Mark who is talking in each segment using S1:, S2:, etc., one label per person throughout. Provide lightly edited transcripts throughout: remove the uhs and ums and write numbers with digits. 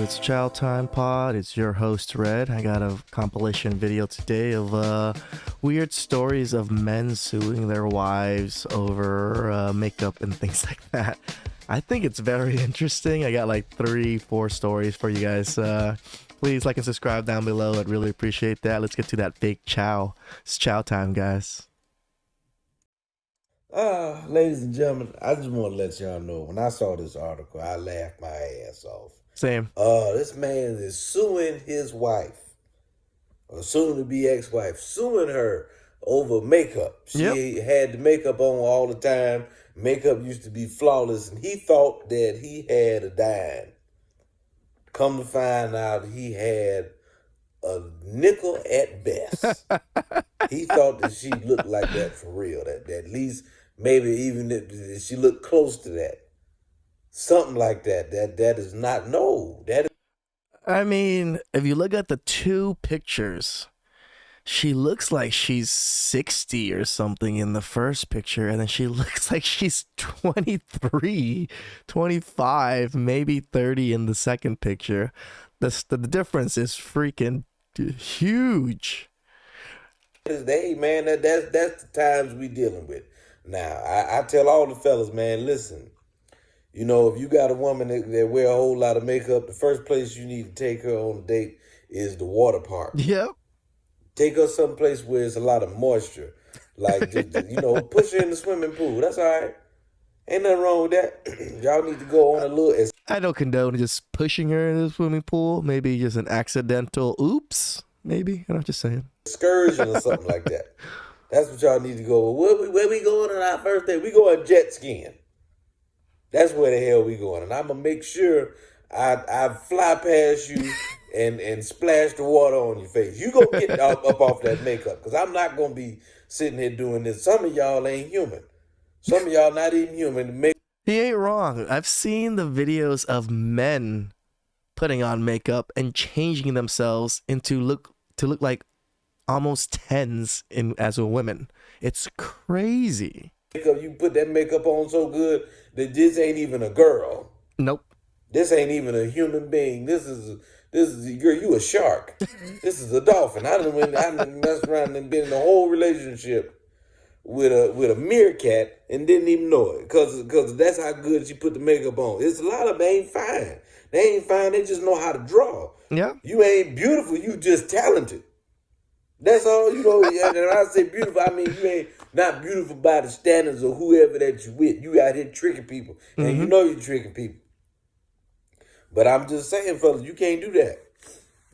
S1: It's Chow Time Pod. It's your host, Red. I got a compilation video today of weird stories of men suing their wives over makeup and things like that. I think it's very interesting. I got like 3-4 stories for you guys. Please like and subscribe down below. I'd really appreciate that. Let's get to that fake chow. It's chow time, guys.
S2: Ladies and gentlemen, I just want to let y'all know, when I saw this article, I laughed my ass off.
S1: Same.
S2: This man is suing his wife, or soon to be ex-wife, suing her over makeup. She had the makeup on all the time. Makeup used to be flawless, and he thought that he had a dime. Come to find out, he had a nickel at best. He thought that she looked like that for real. That at least maybe even that she looked close to that. Something like that. That is not, no. That is.
S1: I mean, if you look at the two pictures, she looks like she's 60 or something in the first picture, and then she looks like she's 23, 25, maybe 30 in the second picture. The difference is freaking huge.
S2: Hey, man, that's the times we dealing with. Now, I tell all the fellas, man, listen. You know, if you got a woman that wear a whole lot of makeup, the first place you need to take her on a date is the water park.
S1: Yep.
S2: Take her someplace where it's a lot of moisture. Like, push her in the swimming pool. That's all right. Ain't nothing wrong with that. Y'all need to go on a little.
S1: I don't condone just pushing her in the swimming pool. Maybe just an accidental oops. Maybe. I'm just saying.
S2: Excursion or something like that. That's what y'all need to go. Where we going on our first day? We going jet skiing. That's where the hell we going. And I'm going to make sure I fly past you and splash the water on your face. You go get up off that makeup, because I'm not going to be sitting here doing this. Some of y'all ain't human. Some of y'all not even human.
S1: He ain't wrong. I've seen the videos of men putting on makeup and changing themselves to look like almost 10s as a woman. It's crazy.
S2: You put that makeup on so good that this ain't even a girl.
S1: Nope.
S2: This ain't even a human being. This is girl. You a shark. This is a dolphin. I done messed around and been in a whole relationship with a meerkat and didn't even know it, because that's how good she put the makeup on. It's a lot of them ain't fine. They ain't fine. They just know how to draw.
S1: Yeah.
S2: You ain't beautiful. You just talented. That's all, And when I say beautiful, I mean you ain't not beautiful by the standards of whoever that you with. You out here tricking people, and you know you're tricking people. But I'm just saying, fellas, you can't do that.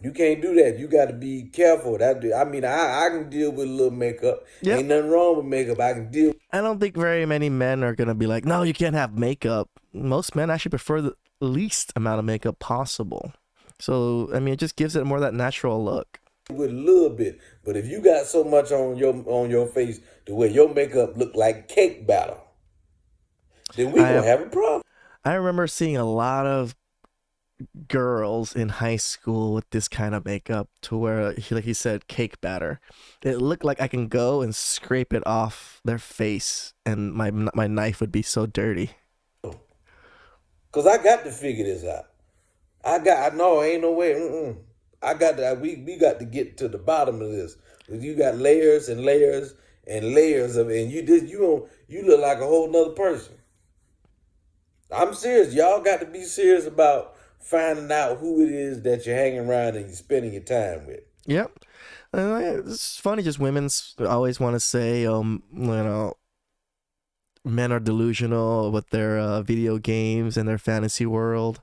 S2: You can't do that. You got to be careful. I can deal with a little makeup.
S1: Yep.
S2: Ain't nothing wrong with makeup. I can deal.
S1: I don't think very many men are going to be like, no, you can't have makeup. Most men actually prefer the least amount of makeup possible. So, I mean, it just gives it more of that natural look.
S2: With a little bit. But if you got so much on your face to where your makeup look like cake batter, then we gonna have a problem.
S1: I remember seeing a lot of girls in high school with this kind of makeup to where, like he said, cake batter. It looked like I can go and scrape it off their face and my knife would be so dirty.
S2: Cause I got to figure this out. I know ain't no way. I got to. We got to get to the bottom of this. You got layers and layers and layers of, and you look like a whole nother person. I'm serious. Y'all got to be serious about finding out who it is that you're hanging around and you're spending your time with.
S1: Yep. It's funny, just women always want to say, men are delusional with their video games and their fantasy world.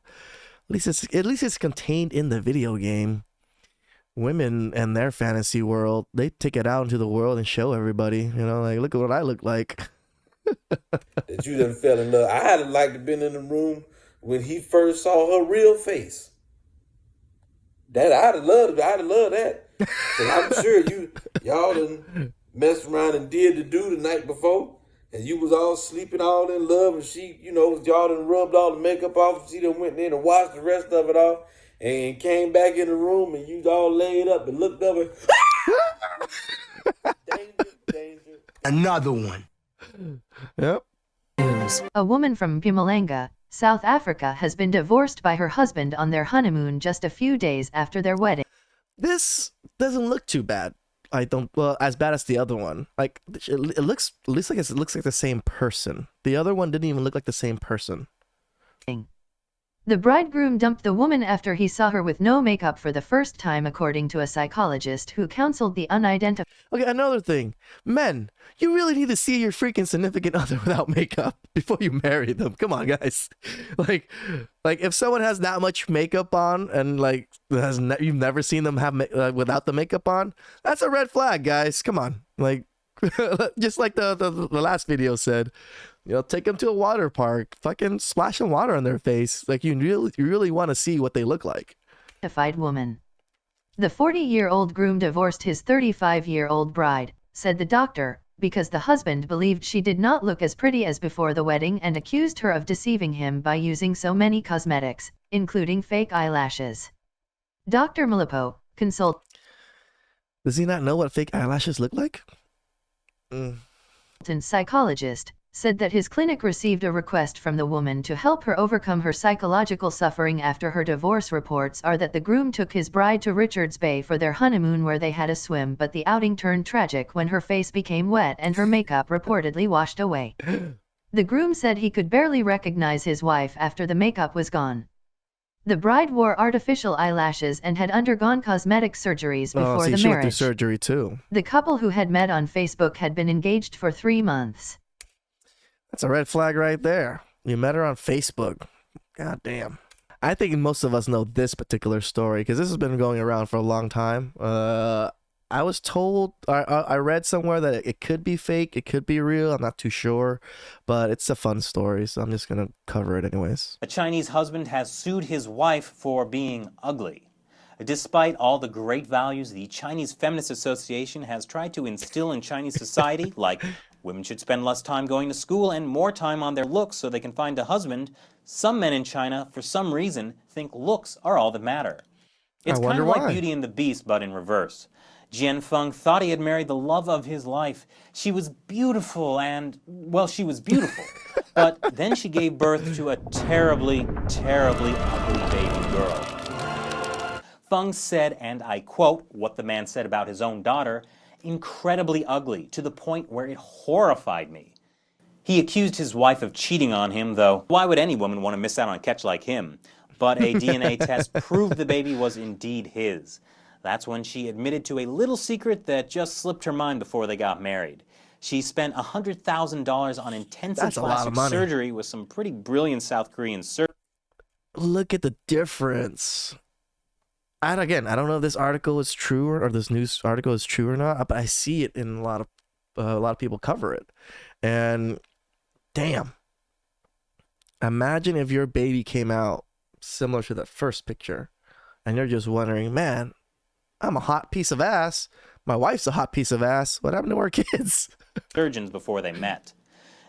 S1: At least it's contained in the video game. Women and their fantasy world, they take it out into the world and show everybody. Like, look at what I look like.
S2: That you done fell in love. I had liked to been in the room when he first saw her real face. I'd have loved that. Cause I'm sure y'all done messed around and did the do the night before, and you was all sleeping all in love, and she, y'all done rubbed all the makeup off, and she done went in and washed the rest of it off, and came back in the room, and you all laid up and looked up and danger.
S3: Another one.
S1: Yep.
S4: A woman from Pumalanga
S3: South Africa has been divorced by her husband on their honeymoon just a few days after their wedding.
S1: This doesn't look too bad. I don't, well, as bad as the other one. Like, it looks like it looks like the same person. The other one didn't even look like the same person.
S3: The bridegroom dumped the woman after he saw her with no makeup for the first time, according to a psychologist who counseled the unidentified.
S1: Okay, another thing. Men, you really need to see your freaking significant other without makeup before you marry them. Come on, guys. Like if someone has that much makeup on and like you've never seen them have without the makeup on, that's a red flag, guys. Come on. Like just like the last video said. You know, take them to a water park, fucking splash some water on their face. Like you really want to see what they look like.
S3: Woman. The 40-year-old groom divorced his 35-year-old bride, said the doctor, because the husband believed she did not look as pretty as before the wedding and accused her of deceiving him by using so many cosmetics, including fake eyelashes. Dr. Milipo,
S1: Does he not know what fake eyelashes look like?
S3: Psychologist, said that his clinic received a request from the woman to help her overcome her psychological suffering after her divorce. Reports are that the groom took his bride to Richards Bay for their honeymoon, where they had a swim, but the outing turned tragic when her face became wet and her makeup reportedly washed away. The groom said he could barely recognize his wife after the makeup was gone. The bride wore artificial eyelashes and had undergone cosmetic surgeries before the
S1: she
S3: marriage.
S1: went through surgery too.
S3: The couple, who had met on Facebook, had been engaged for 3 months.
S1: That's a red flag right there. You met her on Facebook. God damn. I think most of us know this particular story because this has been going around for a long time. I was told, I read somewhere that it could be fake, it could be real. I'm not too sure, but it's a fun story, so I'm just going to cover it anyways.
S4: A Chinese husband has sued his wife for being ugly. Despite all the great values the Chinese Feminist Association has tried to instill in Chinese society, like women should spend less time going to school and more time on their looks so they can find a husband, some men in China, for some reason, think looks are all that matter. It's kind of like Beauty and the Beast, but in reverse. Jian Feng thought he had married the love of his life. She was beautiful and, well, she was beautiful. But then she gave birth to a terribly, terribly ugly baby girl. Feng said, and I quote what the man said about his own daughter, "incredibly ugly, to the point where it horrified me." He accused his wife of cheating on him, though why would any woman want to miss out on a catch like him? But a DNA test proved the baby was indeed his. That's when she admitted to a little secret that just slipped her mind before they got married. She spent $100,000 on intensive plastic surgery with some pretty brilliant South Korean surgeons.
S1: Look at the difference. I don't know if this article is true or this news article is true or not, but I see it in a lot of people cover it. And damn, imagine if your baby came out similar to that first picture and you're just wondering, man, I'm a hot piece of ass. My wife's a hot piece of ass. What happened to our kids?
S4: Surgeons before they met.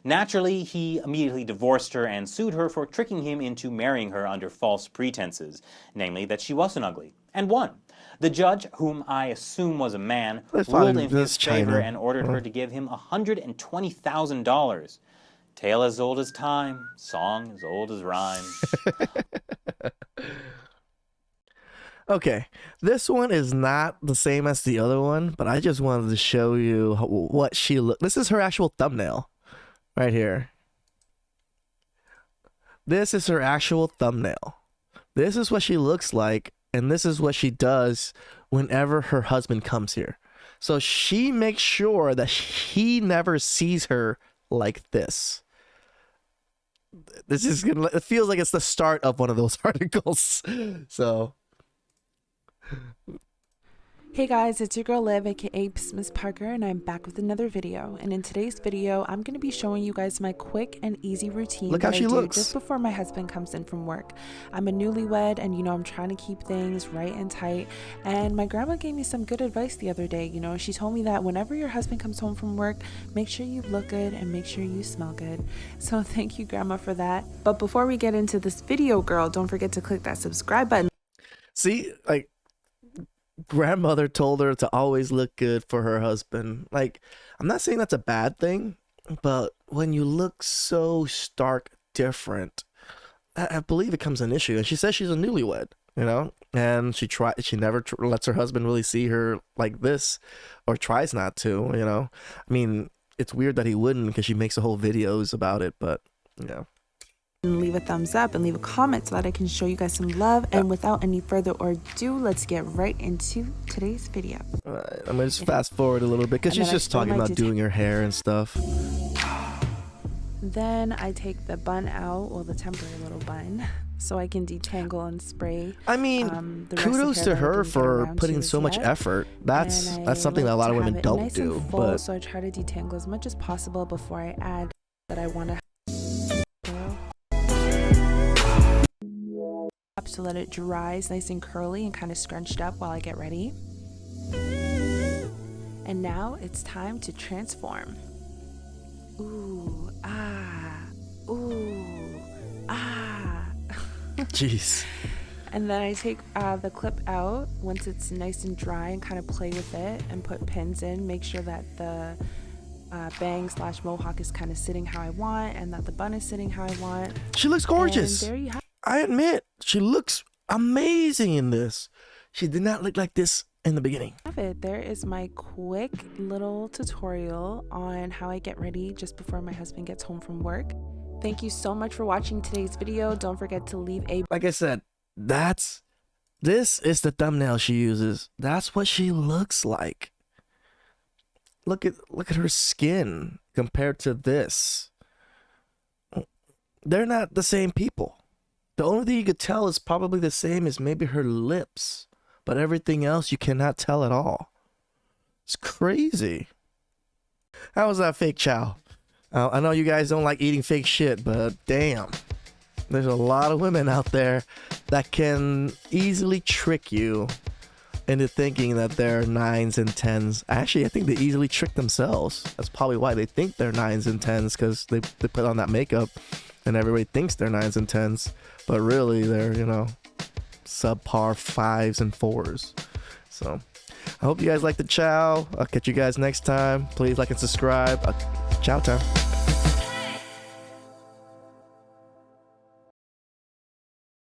S4: Naturally, he immediately divorced her and sued her for tricking him into marrying her under false pretenses, namely that she wasn't ugly, and won. The judge, whom I assume was a man, ruled in his favor and ordered her to give him $120,000. Tale as old as time, song as old as rhyme.
S1: Okay, this one is not the same as the other one, but I just wanted to show you what she looked. This is her actual thumbnail right here. This is her actual thumbnail. This is what she looks like, and this is what she does whenever her husband comes here. So she makes sure that he never sees her like this. This is gonna, it feels like it's the start of one of those articles. So
S5: hey guys, it's your girl Liv, aka Miss Parker, and I'm back with another video. And in today's video, I'm going to be showing you guys my quick and easy routine that I do just before my husband comes in from work. I'm a newlywed, and I'm trying to keep things right and tight. And my grandma gave me some good advice the other day. She told me that whenever your husband comes home from work, make sure you look good and make sure you smell good. So thank you, Grandma, for that. But before we get into this video, girl, don't forget to click that subscribe button.
S1: See, like, grandmother told her to always look good for her husband. Like, I'm not saying that's a bad thing, but when you look so stark different, I believe it becomes an issue. And she says she's a newlywed, you know, and she never lets her husband really see her like this, or tries not to, you know. I mean, it's weird that he wouldn't, because she makes a whole videos about it, but you know.
S5: And leave a thumbs up and leave a comment so that I can show you guys some love. And without any further ado, let's get right into today's video.
S1: I'm gonna just fast forward a little bit, because she's just talking about doing her hair and stuff.
S5: Then I take the bun out, well, the temporary little bun, so I can detangle and spray.
S1: I mean, kudos to her for putting so much effort. That's something that a lot of women don't do. But
S5: so I try to detangle as much as possible before I add that I want to to let it dries nice and curly and kind of scrunched up while I get ready. And now it's time to transform. Ooh, ah, ooh, ah.
S1: Jeez.
S5: And then I take the clip out once it's nice and dry and kind of play with it and put pins in. Make sure that the bang/mohawk is kind of sitting how I want, and that the bun is sitting how I want.
S1: She looks gorgeous.
S5: And there you have it.
S1: I admit, she looks amazing in this. She did not look like this in the beginning.
S5: There is my quick little tutorial on how I get ready just before my husband gets home from work. Thank you so much for watching today's video. Don't forget to leave a...
S1: Like I said, this is the thumbnail she uses. That's what she looks like. Look at her skin compared to this. They're not the same people. The only thing you could tell is probably the same as maybe her lips, but everything else you cannot tell at all. It's crazy. How was that fake chow? I know you guys don't like eating fake shit, but damn, there's a lot of women out there that can easily trick you into thinking that they're 9s and 10s. Actually, I think they easily trick themselves. That's probably why they think they're 9s and 10s, because they put on that makeup and everybody thinks they're 9s and 10s, but really they're, you know, subpar 5s and 4s. So I hope you guys like the chow. I'll catch you guys next time. Please like and subscribe. Chow time.